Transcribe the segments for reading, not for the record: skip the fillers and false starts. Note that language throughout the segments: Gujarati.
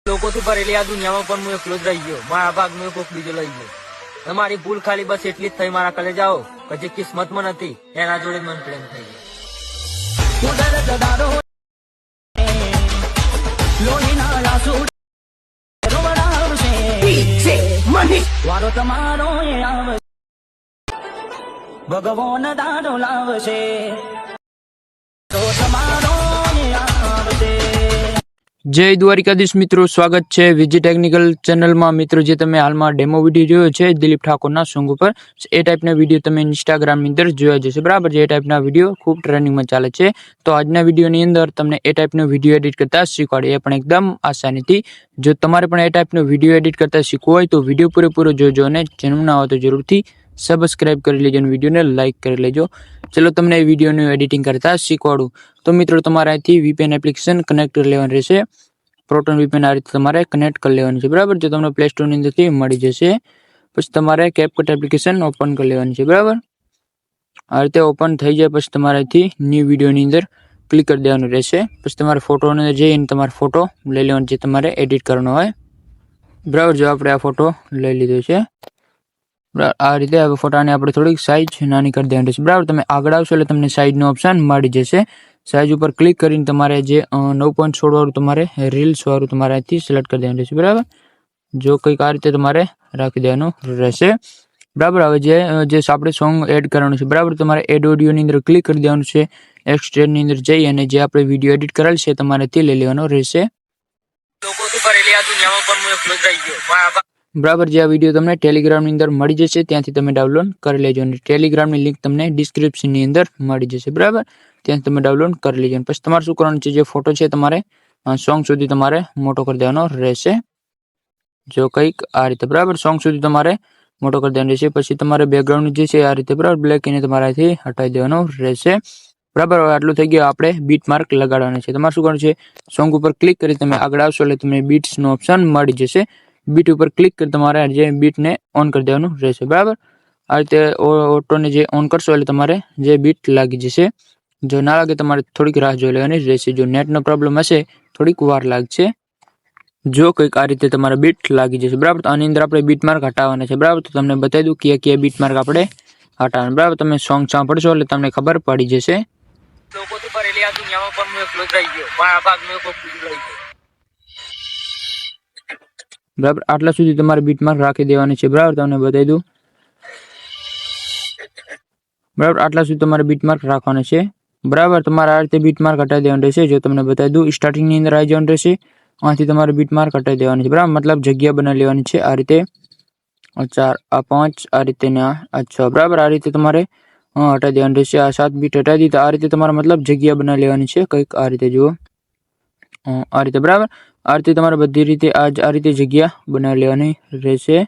લોકોથી ભરેલી આ દુનિયામાં પણ હું એકલો જ રહી ગયો. મારા ભાગનો કોક બીજો લઈ ગયો. તમારી ભૂલ ખાલી બસ એટલી જ થઈ મારા કલે જાઓ કે જે કિસ્મતમાં નથી એના જોડે મન પ્રેમ થઈ વારો તમારો ભગવાન દાડો લાવશે તો તમારો આવશે. જય દ્વારિકાધીશ મિત્રો, સ્વાગત છે વિજી ટેકનિકલ ચેનલમાં. મિત્રો, જે તમે હાલમાં ડેમો વિડીયો જોયો છે દિલીપ ઠાકોરના સોંગ ઉપર, એ ટાઈપના વિડીયો તમે ઇન્સ્ટાગ્રામની અંદર જોયા જશે, બરાબર. જે ટાઈપના વિડીયો ખૂબ ટ્રેન્ડિંગમાં ચાલે છે. તો આજના વિડીયોની અંદર તમને એ ટાઈપનો વિડીયો એડિટ કરતા શીખવાડીએ, પણ એકદમ આસાનીથી. જો તમારે પણ એ ટાઈપનો વિડીયો એડિટ કરતા શીખવું હોય તો વિડીયો પૂરેપૂરો જોજો, અને ચેનલ ના હોય તો જરૂરથી સબસ્ક્રાઇબ કરી લેજો અને વિડીયોને લાઇક કરી લેજો. ચલો તમને એ વિડીયોનું એડિટિંગ કરતા શીખવાડું. તો મિત્રો, તમારે અહીંથી VPN એપ્લિકેશન કનેક્ટ કરી લેવાની રહેશે. પ્રોટોન VPN આ રીતે તમારે કનેક્ટ કરી લેવાની છે, બરાબર. જો તમને પ્લે સ્ટોરની અંદરથી મળી જશે. પછી તમારે CapCut એપ્લિકેશન ઓપન કરી લેવાની છે, બરાબર. આ રીતે ઓપન થઈ જાય પછી તમારે અહીંથી ન્યૂ વિડીયોની અંદર ક્લિક કરી દેવાનું રહેશે. પછી તમારે ફોટોની અંદર જઈને તમારે ફોટો લઈ લેવાનો જે તમારે એડિટ કરવાનો હોય, બરાબર. જો આપણે આ ફોટો લઈ લીધો છે, આ રીતે હવે ફોટાની આપણે થોડીક સાઇઝ નાની કરી દેવાની રહેશે, બરાબર. તમે આગળ આવશો એટલે તમને સાઇઝનો ઓપ્શન મળી જશે. સાઇઝ ઉપર ક્લિક કરીને તમારે જે 9.16 વાળું તમારે રીલ્સ વાળું તમારે અહીંથી સિલેક્ટ કરી દેવાનું રહેશે, બરાબર. જો કંઈક આ રીતે તમારે રાખી દેવાનું રહેશે, બરાબર. હવે જે આપણે સોંગ એડ કરવાનું છે, બરાબર. તમારે એડ ઓડિયોની અંદર ક્લિક કરી દેવાનું છે. એક્સટ્રેડની અંદર જઈ અને જે આપણે વિડીયો એડિટ કરેલ છે તમારે તે લઈ લેવાનો રહેશે. લોકોથી ભરેલી આ દુનિયામાં પણ હું એકલો જ રહી ગયો. બરાબર. જે આ વિડીયો તમને ટેલિગ્રામની અંદર મળી જશે, ત્યાંથી તમે ડાઉનલોડ કરી લેજો, અને ટેલિગ્રામની લિંક તમને ડિસ્ક્રિપ્શનની અંદર મળી જશે, બરાબર. ત્યાંથી તમે ડાઉનલોડ કરી લેજો. પછી તમારે શું કરવાનું છે, જે ફોટો છે તમારે સોંગ સુધી તમારે મોટો કરી દેવાનો રહેશે. જો કંઈક આ રીતે, બરાબર. સોંગ સુધી તમારે મોટો કરી દેવાનો રહેશે. પછી તમારે બેકગ્રાઉન્ડ જે છે આ રીતે, બરાબર, બ્લેક એને તમારાથી હટાવી દેવાનો રહેશે, બરાબર. હવે આટલું થઈ ગયું. આપણે બીટ માર્ક લગાડવાનું છે. તમારે શું કરવાનું છે, સોંગ ઉપર ક્લિક કરી તમે આગળ આવશો એટલે તમને બીટ્સનો ઓપ્શન મળી જશે. બીટ ઉપર ક્લિક કરી તમારે જે બીટને ઓન કરી દેવાનું રહેશે, બરાબર. આ રીતે ઓટોને જે ઓન કરશો એટલે તમારે જે બીટ લાગી જશે. જો ના લાગે તમારે થોડીક રાહ જોઈ લેવાની રહેશે. જો નેટનો પ્રોબ્લેમ હશે થોડીક વાર લાગશે. જો કંઈક આ રીતે તમારે બીટ લાગી જશે, બરાબર. તો આની અંદર આપણે બીટ માર્ક હટાવવાના છે, બરાબર. તો તમને બતાવી દઉં કયા બીટ માર્ક આપણે હટાવવાના, બરાબર. તમે સોંગ સાંભળશો એટલે તમને ખબર પડી જશે. લોકોથી ભરેલી આ દુનિયામાં પણ હું એકલો જ રહી ગયો. મારા ભાગનો કોક બીજો લઈ ગયો. બરાબર. આટલા સુધી તમારે બીટ માર્ક રાખી દેવાની છે, બરાબર. તમને બતાવી દઉં, બરાબર. આટલા સુધી તમારે બીટ માર્ક રાખવાના છે, બરાબર. તમારે આ રીતે બીટ માર્ક હટાવી દેવાનું રહેશે. જો તમને બતાવી દઉં, સ્ટાર્ટિંગની અંદર આવી જવાનું રહેશે. આથી તમારે બીટ માર્ક હટાવી દેવાની છે, બરાબર. મતલબ જગ્યા બનાવી લેવાની છે આ રીતે. 4 આ 5 આ રીતે ને આ 6, બરાબર. આ રીતે તમારે હટાવી દેવાનું રહેશે. આ 7 બીટ હટાવી દીધી. આ રીતે તમારે મતલબ જગ્યા બનાવી લેવાની છે કંઈક આ રીતે. જુઓ આ રીતે, બરાબર. આ રીતે તમારે બધી રીતે આ રીતે જગ્યા બનાવી લેવાની રહેશે.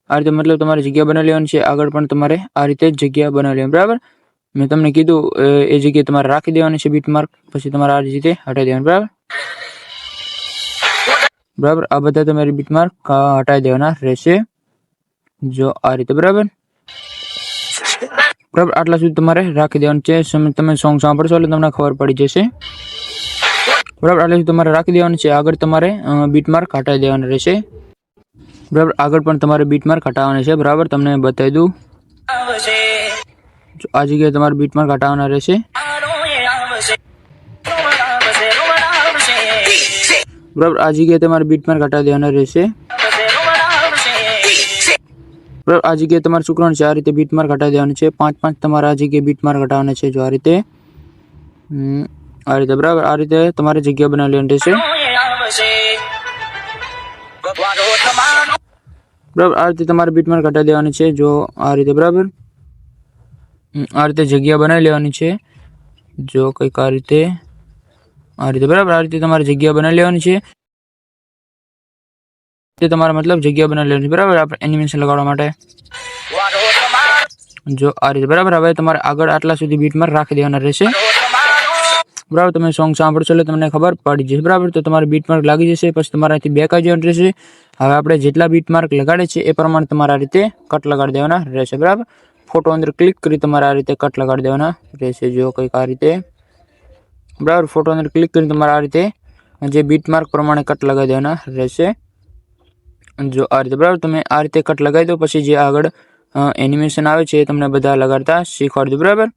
આ રીતે મતલબ તમારે જગ્યા બનાવી લેવાની છે. આગળ પણ તમારે આ રીતે જગ્યા બનાવી લેવાની, બરાબર. મેં તમને કીધું એ જગ્યાએ તમારે રાખી દેવાની છે બીટ માર્ક. પછી તમારે આ રીતે હટાવી દેવાનું, બરાબર. બરાબર. આ બધા તમારી બીટ માર્ક હટાવી દેવાના રહેશે. જો આ રીતે, બરાબર. બરાબર. આટલા સુધી તમારે રાખી દેવાનું છે. તમે સોંગ સાંભળશો એટલે તમને ખબર પડી જશે, બરાબર. આટલા સુધી તમારે રાખી દેવાનું છે. આગળ તમારે બીટ માર્ક હટાવી દેવાના રહેશે, બરાબર. આગળ પણ તમારે બીટ માર્ક હટાવવાના છે, બરાબર. તમને બતાવી દઉં, આ જગ્યાએ તમારે બીટ માર્ક હટાવવાના રહેશે, બરાબર. આ જગ્યાએ તમારે બીટ માર્ક હટાવી દેવાના રહેશે, બરાબર. આ જગ્યાએ તમારે શું કરવાનું છે, આ રીતે બીટ માર્ક હટાવી દેવાનું છે. 5 તમારે આ જગ્યાએ બીટ માર્ક હટાવવાના છે. જો આ રીતે, આ રીતે, બરાબર. આ રીતે તમારે જગ્યા બનાવી લેવાની રહેશે, બરાબર. આ રીતે તમારે બીટ માર્ક હટાવી દેવાની છે. જો આ રીતે, બરાબર. આ રીતે જગ્યા બનાવી લેવાની છે. જો કંઈક આ રીતે, બરાબર. આ રીતે તમારે જગ્યા બનાવી લેવાની છે. તે તમારે મતલબ જગ્યા બનાવી લેવાની છે, બરાબર. આપણે એનિમેશન લગાડવા માટે. જો આ રીતે, બરાબર. હવે તમારે આગળ આટલા સુધી બીટ માર્ક રાખી દેવાના રહેશે, બરાબર. તમે સોંગ સાંભળશો એટલે તમને ખબર પડી જશે, બરાબર. તો તમારે બીટ માર્ક લાગી જશે. પછી તમારે અહીંથી બેક આવી જવાનું રહેશે. હવે આપણે જેટલા બીટ માર્ક લગાડે છે એ પ્રમાણે તમારે આ રીતે કટ લગાડી દેવાના રહેશે, બરાબર. ફોટો અંદર ક્લિક કરી તમારે આ રીતે કટ લગાડી દેવાના રહેશે. જો કંઈક આ રીતે, બરાબર. ફોટો અંદર ક્લિક કરી તમારે આ રીતે જે બીટ માર્ક પ્રમાણે કટ લગાવી દેવાના રહેશે. જો આ રીતે બરાબર તમે આ રીતે કટ લગાવી દો પછી જે આગળ એનિમેશન આવે છે એ તમને બધા લગાડતા શીખવાડી દો. બરાબર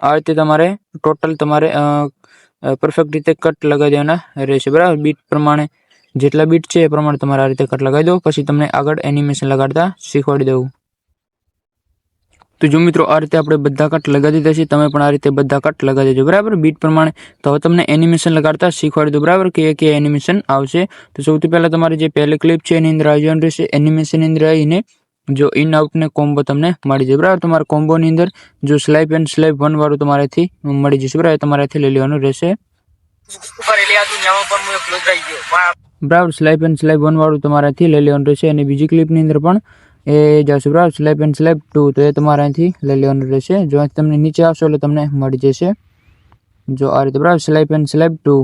આ રીતે તમારે ટોટલ તમારે પરફેક્ટ રીતે કટ લગાવી દેવાના રહેશે. બરાબર બીટ પ્રમાણે જેટલા બીટ છે એ પ્રમાણે તમારે આ રીતે કટ લગાવી દો પછી તમને આગળ એનિમેશન લગાડતા શીખવાડી દઉં. તો જો મિત્રો આ રીતે આપણે બધા કટ લગાવી દીધા છે. તમે પણ આ રીતે બધા કટ લગાવી દેજો બરાબર બીટ પ્રમાણે. તો હવે તમને એનિમેશન લગાડતા શીખવાડી દો બરાબર કે એનિમેશન આવશે. તો સૌથી પહેલા તમારી જે પહેલી ક્લિપ છે એની અંદર આવી જવાનું રહેશે. એનિમેશનની અંદર આવીને જો ઇન આઉટ ને કોમ્બો તમને મળી જાય બરાબર. તમારા કોમ્બોની અંદર જો સ્લાઇપ એન્ડ સ્લાઇપ 1 વાળું તમારાથી મળી જશે બરાબર. તમારાથી લઈ લેવાનું રહેશે બરાબર. સ્લાઇપ એન્ડ સ્લાઇપ 1 વાળું તમારાથી લઈ લેવાનું રહેશે અને બીજી ક્લિપની અંદર પણ એ જશે બરાબર. સ્લાઇપ એન્ડ સ્લાઇપ 2 તો એ તમારે અહીંથી લઈ લેવાનું રહેશે. જો તમને નીચે આવશો એટલે તમને મળી જશે જો આ રીતે બરાબર. સ્લાઇપ એન્ડ સ્લાઇપ 2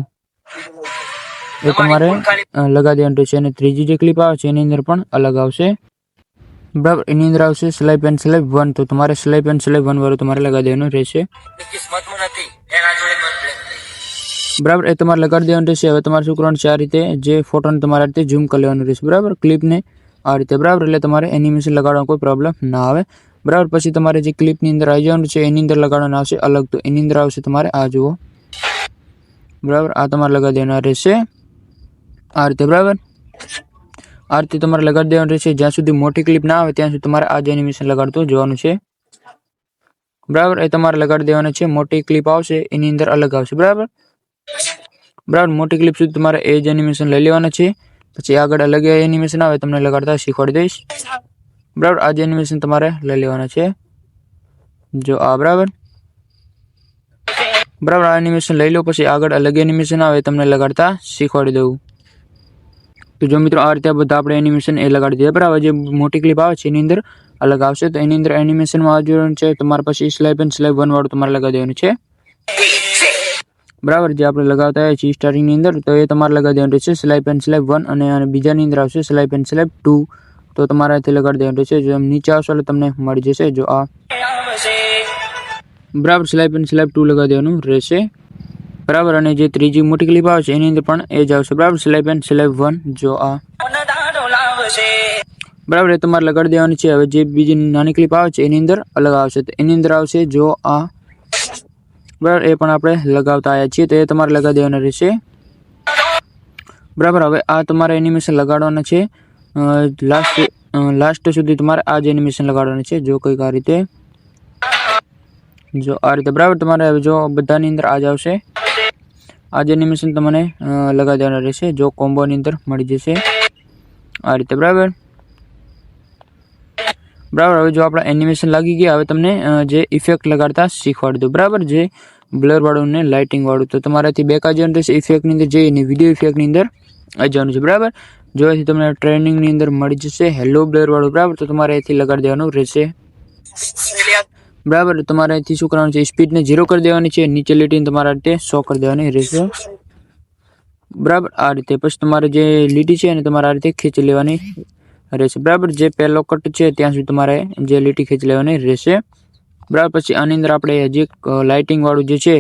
એ તમારે લગાવી દેવાનું રહેશે અને ત્રીજી જે ક્લિપ આવે છે એની અંદર પણ અલગ આવશે બરાબર. એની અંદર આવશે સ્લાઇપ એન્ડ સ્લાઇપ 1 તો તમારે સ્લાઇપ એન્ડ સ્લાઇપ 1 વાળું તમારે લગાવી દેવાનું રહેશે બરાબર. એ તમારે લગાડી દેવાનું રહેશે. હવે તમારે શું કરવાનું છે આ રીતે જે ફોટોને તમારે આ રીતે ઝૂમ કરી લેવાનું રહેશે બરાબર. ક્લિપને આ રીતે બરાબર એટલે તમારે એનિમેશન લગાડવાનો કોઈ પ્રોબ્લેમ ના આવે બરાબર. પછી તમારે જે ક્લિપની અંદર આવી જવાનું છે એની અંદર લગાડવાનું આવશે અલગ. તો એની અંદર આવશે તમારે આ જુઓ બરાબર. આ તમારે લગાડી દેવાના રહેશે આ રીતે બરાબર. આ રીતે તમારે લગાડી દેવાનું રહેશે. જ્યાં સુધી મોટી ક્લિપ ના આવે ત્યાં સુધી તમારે આ જ એનિમેશન લગાડતું જોવાનું છે બરાબર. એ તમારે લગાડી દેવાનું છે. મોટી ક્લિપ આવશે એની અંદર અલગ આવશે બરાબર. મોટી ક્લિપ સુધી તમારે એ જ એનિમેશન લઈ લેવાના છે. પછી આગળ અલગ એનિમેશન આવે તમને લગાડતા શીખવાડી દઈશ બરાબર. આ જ એનિમેશન તમારે લઈ લેવાના છે જો આ બરાબર. આ એનિમેશન લઈ લો પછી આગળ અલગ એનિમેશન આવે તમને લગાડતા શીખવાડી દઉં. તો જો મિત્રો આ રીતે બધા આપણે એનિમેશન એ લગાડી દઈએ બરાબર. જે મોટી ક્લિપ આવે છે એની અંદર અલગ આવશે તો એની અંદર એનિમેશનમાં આવવાનું છે તમારે પછી સ્લાઇપ એન્ડ સ્લાઇપ 1 વાળું તમારે લગાવી દેવાનું છે બરાબર. જે આપણે લગાવતા હોય છે સ્ટાર્ટિંગની અંદર તો એ તમારે લગાવી દેવાનું રહેશે સ્લાઇપ એન્ડ સ્લાઇપ 1 અને બીજાની અંદર આવશે સ્લાઇપ એન્ડ સ્લાઇપ 2 તો તમારે અહીંથી લગાડી દેવાનું રહેશે. જો નીચે આવશો એટલે તમને મળી જશે જો આ બરાબર. સ્લાઇપ એન્ડ સ્લાઇપ 2 લગાવી દેવાનું રહેશે બરાબર. અને જે ત્રીજી મોટી ક્લિપ આવે છે એની અંદર પણ એ જ આવશે બરાબર. સ્લાઇપ એન્ડ સ્લાઇપ 1 જો આ બરાબર. એ તમારે લગાડી દેવાની છે. હવે જે બીજી નાની ક્લિપ આવે છે એની અંદર અલગ આવશે તો એની અંદર આવશે જો આ બરાબર. એ પણ આપણે લગાવતા આવ્યા છીએ તો એ તમારે લગાવી દેવાના રહેશે બરાબર. હવે આ તમારે એનિમેશન લગાડવાના છે લાસ્ટ સુધી તમારે આ જ એનિમેશન લગાડવાનું છે જો કંઈક આ રીતે જો આ રીતે બરાબર. તમારે જો બધાની અંદર આ જ આવશે આ જ એનિમેશન તમને લગાવી દેવાના રહેશે જો કોમ્બોની અંદર મળી જશે આ રીતે બરાબર. હવે જો આપણા એનિમેશન લાગી ગયા હવે તમને જે ઇફેક્ટ લગાડતા શીખવાડી દો બરાબર. જે બ્લર વાળું ને લાઇટિંગ વાળું તો તમારાથી બે કાજ રહેશે ઇફેક્ટની અંદર જઈને વિડીયો ઇફેક્ટની અંદર આવી જવાનું છે બરાબર. જો એથી તમને ટ્રેનિંગની અંદર મળી જશે હેલો બ્લર વાળું બરાબર. તો તમારે અહીંથી લગાડી દેવાનું રહેશે બરાબર. તમારે અહીંથી શું કરવાનું છે સ્પીડને 0 કરી દેવાની છે. નીચે લીટીને તમારે આ રીતે 100 કરી દેવાની રહેશે બરાબર. આ રીતે પછી તમારે જે લીટી છે એને તમારે આ રીતે ખેંચી લેવાની રહેશે બરાબર. જે પહેલો કટ છે ત્યાં સુધી તમારે જે લીટી ખેંચી લેવાની રહેશે બરાબર. પછી આની અંદર આપણે હજી લાઇટિંગ વાળું જે છે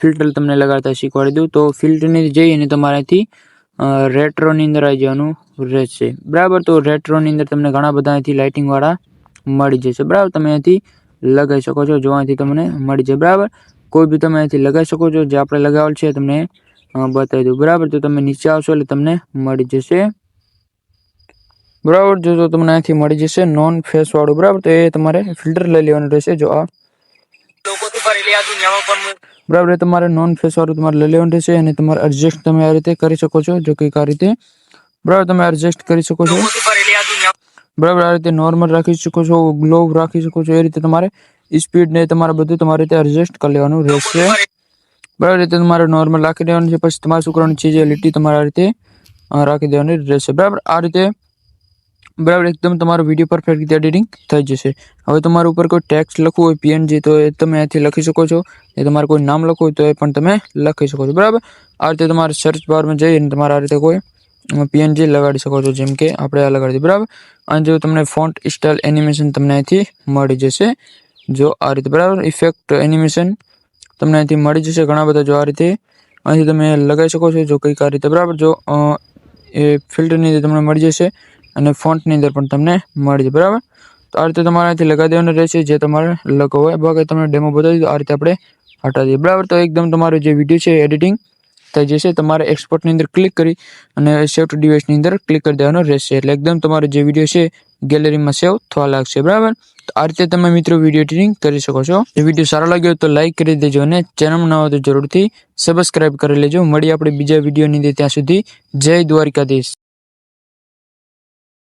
ફિલ્ટર તમને લગાડતા શીખવાડી દઉં તો ફિલ્ટરની જઈને તમારે અહીંથી રેટ્રોની અંદર આવી જવાનું રહેશે બરાબર. તો રેટ્રોની અંદર તમને ઘણા બધા અહીંથી લાઇટિંગ વાળા મળી જશે બરાબર. તમે અહીંથી લગાવી શકો છો જો અહીંથી તમને મળી જાય બરાબર. કોઈ બી તમે અહીંથી લગાવી શકો છો. જે આપણે લગાવેલ છે તમને બતાવી દઉં બરાબર. તો તમે નીચે આવશો એટલે તમને મળી જશે બરાબર. જો તમને અહીંથી મળી જશે નોન ફેસ વાળું બરાબર. તો એ તમારે ફિલ્ટર લઈ લેવાનું રહેશે જો આ બરાબર. એ તમારે નોન ફેસ વાળું તમારે લઈ લેવાનું રહેશે અને તમારે એડજસ્ટ તમે આ રીતે કરી શકો છો જો કંઈક આ રીતે બરાબર. તમે એડજસ્ટ કરી શકો છો બરાબર. આ રીતે નોર્મલ રાખી શકો છો ગ્લો રાખી શકો છો. એ રીતે તમારે સ્પીડ ને તમારે બધું તમારે રીતે એડજસ્ટ કરી લેવાનું રહેશે બરાબર. રીતે તમારે નોર્મલ રાખી દેવાનું છે. પછી તમારે શું કરવાનું છે જે લીટી તમારે આ રીતે રાખી દેવાની રહેશે બરાબર. આ રીતે બરાબર એકદમ તમારો વિડીયો પરફેક્ટ રીતે એડિટિંગ થઈ જશે. હવે તમારે ઉપર કોઈ ટેક્સ્ટ લખવું હોય પીએનજી તો એ તમે અહીંથી લખી શકો છો. એ તમારે કોઈ નામ લખવું હોય તો એ પણ તમે લખી શકો છો બરાબર. આ રીતે તમારે સર્ચ બારમાં જઈને તમારે આ રીતે કોઈ પીએનજી લગાડી શકો છો જેમ કે આપણે આ લગાડી બરાબર. અને જો તમને ફોન્ટ સ્ટાઇલ એનિમેશન તમને અહીંથી મળી જશે જો આ રીતે બરાબર. ઇફેક્ટ એનિમેશન તમને અહીંથી મળી જશે ઘણા બધા જો આ રીતે અહીંથી તમે લગાવી શકો છો. જો કંઈક આ રીતે બરાબર. જો એ ફિલ્ટરની અંદર તમને મળી જશે અને ફોન્ટની અંદર પણ તમને મળી જશે બરાબર. તો આ રીતે તમારે અહીંથી લગાવી દેવાનું રહેશે જે તમારે લખવો હોય. બાકી તમને ડેમો બતાવી દીધું. આ રીતે આપણે હટાવી દઈએ બરાબર. તો એકદમ તમારો જે વિડીયો છે એડિટિંગ થઈ જશે. તમારે એક્સપોર્ટની અંદર ક્લિક કરી અને સેવ ટુ ડિવાઇસની અંદર ક્લિક કરી દેવાનો રહેશે. એટલે એકદમ તમારો જે વિડીયો છે ગેલેરીમાં સેવ થવા લાગશે બરાબર. તો આ રીતે તમે મિત્રો વિડીયો એડિટિંગ કરી શકો છો. એ વિડીયો સારો લાગ્યો તો લાઈક કરી દેજો અને ચેનલમાં નવા તો જરૂરથી સબસ્ક્રાઇબ કરી લેજો. મળીએ આપણે બીજા વિડીયોની અંદર. ત્યાં સુધી જય દ્વારકાધીશ.